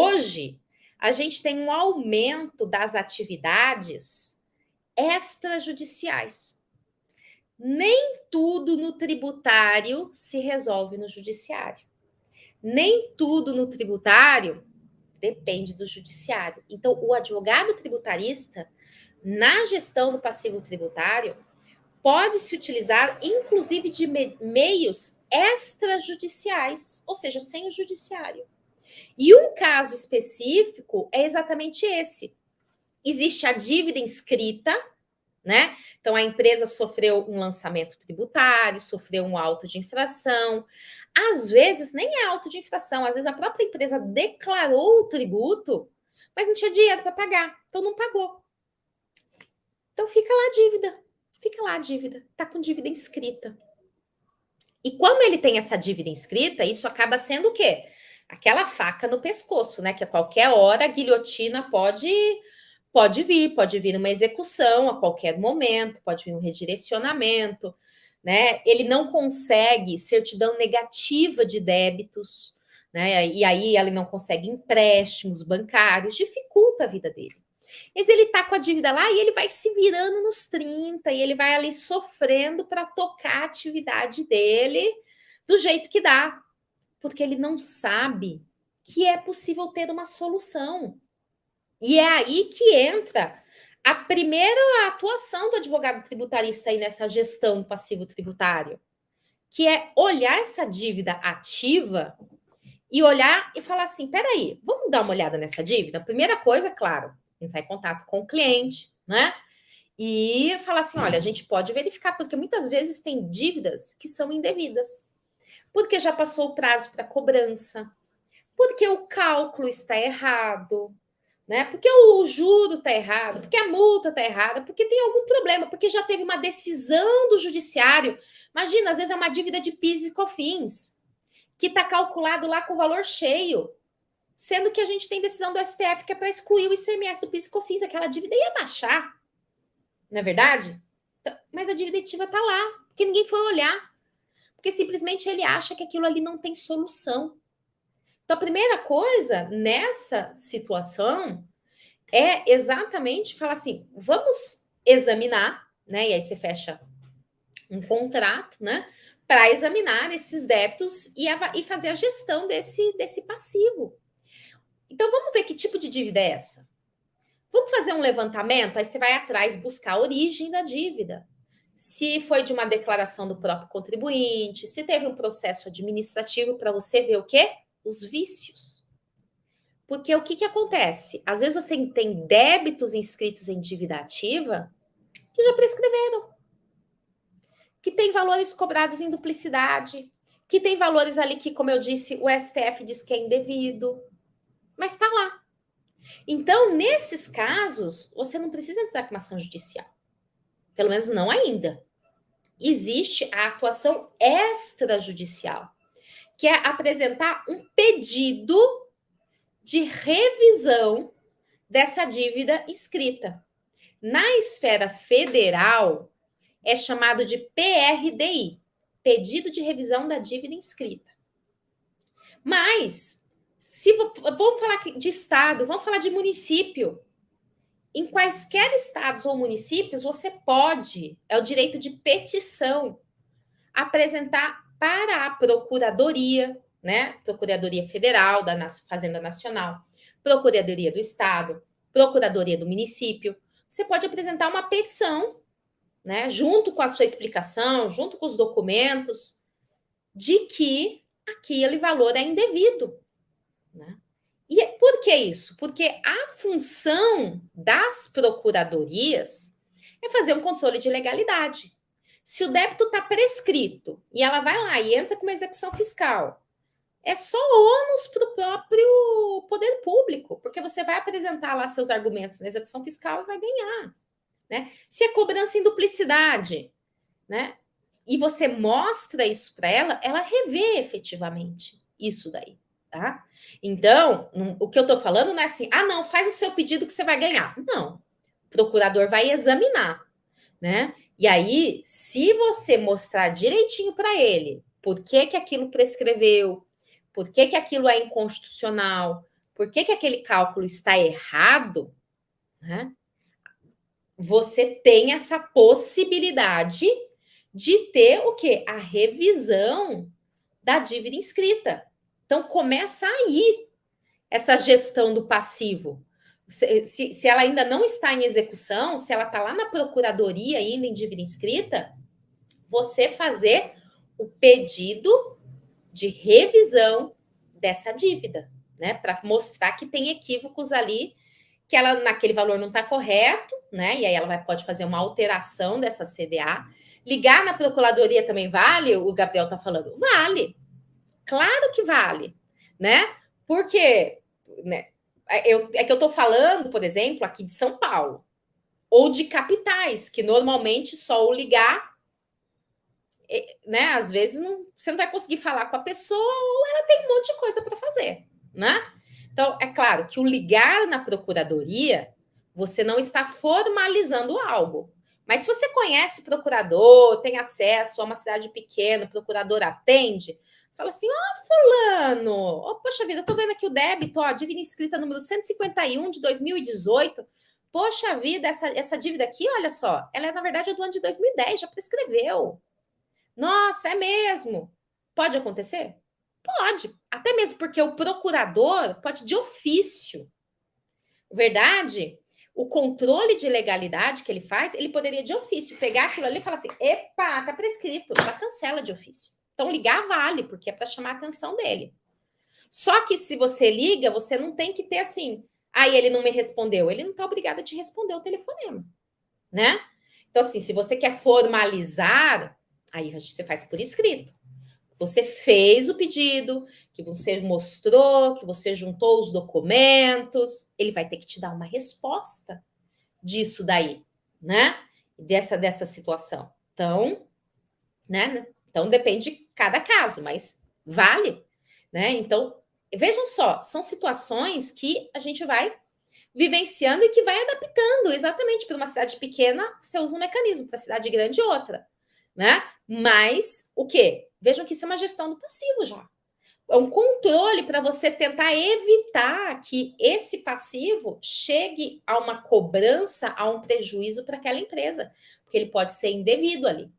hoje a gente tem um aumento das atividades extrajudiciais. Nem tudo no tributário se resolve no judiciário. Nem tudo no tributário depende do judiciário. Então, o advogado tributarista, na gestão do passivo tributário, pode se utilizar, inclusive, de meios extrajudiciais, ou seja, sem o judiciário. E um caso específico é exatamente esse. Existe a dívida inscrita, né? Então, a empresa sofreu um lançamento tributário, sofreu um auto de infração. Às vezes, nem é auto de infração, às vezes a própria empresa declarou o tributo, mas não tinha dinheiro para pagar, então não pagou. Então, fica lá a dívida, tá com dívida inscrita. E como ele tem essa dívida inscrita, isso acaba sendo o quê? Aquela faca no pescoço, né? Que a qualquer hora a guilhotina pode vir uma execução a qualquer momento, pode vir um redirecionamento, né? Ele não consegue certidão negativa de débitos, né? E aí ele não consegue empréstimos bancários, dificulta a vida dele. Mas ele tá com a dívida lá e ele vai se virando nos 30 e ele vai ali sofrendo para tocar a atividade dele do jeito que dá, porque ele não sabe que é possível ter uma solução. E é aí que entra a primeira atuação do advogado tributarista aí nessa gestão do passivo tributário, que é olhar essa dívida ativa e olhar e falar assim, peraí, vamos dar uma olhada nessa dívida? A primeira coisa, claro, entrar em contato com o cliente, né? E falar assim, olha, a gente pode verificar, porque muitas vezes tem dívidas que são indevidas, porque já passou o prazo para cobrança, porque o cálculo está errado, né? Porque o juro está errado, porque a multa está errada, porque tem algum problema, porque já teve uma decisão do judiciário. Imagina, às vezes é uma dívida de PIS e COFINS, que está calculado lá com o valor cheio, sendo que a gente tem decisão do STF que é para excluir o ICMS do PIS e COFINS, aquela dívida ia baixar, não é verdade? Então, mas a dívida ativa está lá, porque ninguém foi olhar, porque simplesmente ele acha que aquilo ali não tem solução. Então, a primeira coisa nessa situação é exatamente falar assim, vamos examinar, né? E aí você fecha um contrato, né? Para examinar esses débitos e fazer a gestão desse passivo. Então, vamos ver que tipo de dívida é essa. Vamos fazer um levantamento, aí você vai atrás buscar a origem da dívida. Se foi de uma declaração do próprio contribuinte, se teve um processo administrativo para você ver o quê? Os vícios. Porque o que acontece? Às vezes você tem débitos inscritos em dívida ativa que já prescreveram, que tem valores cobrados em duplicidade, que tem valores ali que, como eu disse, o STF diz que é indevido, mas está lá. Então, nesses casos, você não precisa entrar com uma ação judicial. Pelo menos não ainda. Existe a atuação extrajudicial, que é apresentar um pedido de revisão dessa dívida inscrita. Na esfera federal, é chamado de PRDI, Pedido de Revisão da Dívida Inscrita. Mas, vamos falar de estado, vamos falar de município. Em quaisquer estados ou municípios, você pode, é o direito de petição, apresentar para a Procuradoria, né? Procuradoria Federal, da Fazenda Nacional, Procuradoria do Estado, Procuradoria do Município. Você pode apresentar uma petição, né? Junto com a sua explicação, junto com os documentos, de que aquele valor é indevido, né? E por que isso? Porque a função das procuradorias é fazer um controle de legalidade. Se o débito está prescrito e ela vai lá e entra com uma execução fiscal, é só ônus para o próprio poder público, porque você vai apresentar lá seus argumentos na execução fiscal e vai ganhar, né? Se é cobrança em duplicidade, né? E você mostra isso para ela revê efetivamente isso daí, tá? Então, o que eu estou falando não é assim, não, faz o seu pedido que você vai ganhar. Não, o procurador vai examinar, né? E aí, se você mostrar direitinho para ele por que aquilo prescreveu, por que aquilo é inconstitucional, por que que aquele cálculo está errado, né? Você tem essa possibilidade de ter o quê? A revisão da dívida inscrita. Então, começa aí essa gestão do passivo. Se ela ainda não está em execução, se ela está lá na procuradoria ainda em dívida inscrita, você fazer o pedido de revisão dessa dívida, né? Para mostrar que tem equívocos ali, que ela naquele valor não está correto, né? E aí ela pode fazer uma alteração dessa CDA. Ligar na procuradoria também vale? O Gabriel está falando. Vale. Claro que vale, né? Porque, né, é que eu estou falando, por exemplo, aqui de São Paulo, ou de capitais, que normalmente só o ligar, né? Às vezes você não vai conseguir falar com a pessoa, ou ela tem um monte de coisa para fazer, né? Então, é claro que o ligar na procuradoria, você não está formalizando algo. Mas se você conhece o procurador, tem acesso a uma cidade pequena, o procurador atende, fala assim: fulano, poxa vida, eu tô vendo aqui o débito, dívida inscrita número 151 de 2018. Poxa vida, essa dívida aqui, olha só, ela é, na verdade, é do ano de 2010, já prescreveu. Nossa, é mesmo? Pode acontecer? Pode. Até mesmo porque o procurador pode de ofício. Verdade? O controle de legalidade que ele faz, ele poderia de ofício pegar aquilo ali e falar assim: epa, tá prescrito, já cancela de ofício. Então, ligar vale, porque é para chamar a atenção dele. Só que se você liga, você não tem que ter assim, aí ele não me respondeu. Ele não está obrigado a te responder o telefonema, né? Então, assim, se você quer formalizar, aí você faz por escrito. Você fez o pedido, que você mostrou, que você juntou os documentos, ele vai ter que te dar uma resposta disso daí, né? Dessa situação. Então, né? Então depende de cada caso, mas vale, né? Então, vejam só, são situações que a gente vai vivenciando e que vai adaptando. Exatamente, para uma cidade pequena, você usa um mecanismo, para cidade grande, outra, né? Mas o quê? Vejam que isso é uma gestão do passivo já. É um controle para você tentar evitar que esse passivo chegue a uma cobrança, a um prejuízo para aquela empresa, porque ele pode ser indevido ali.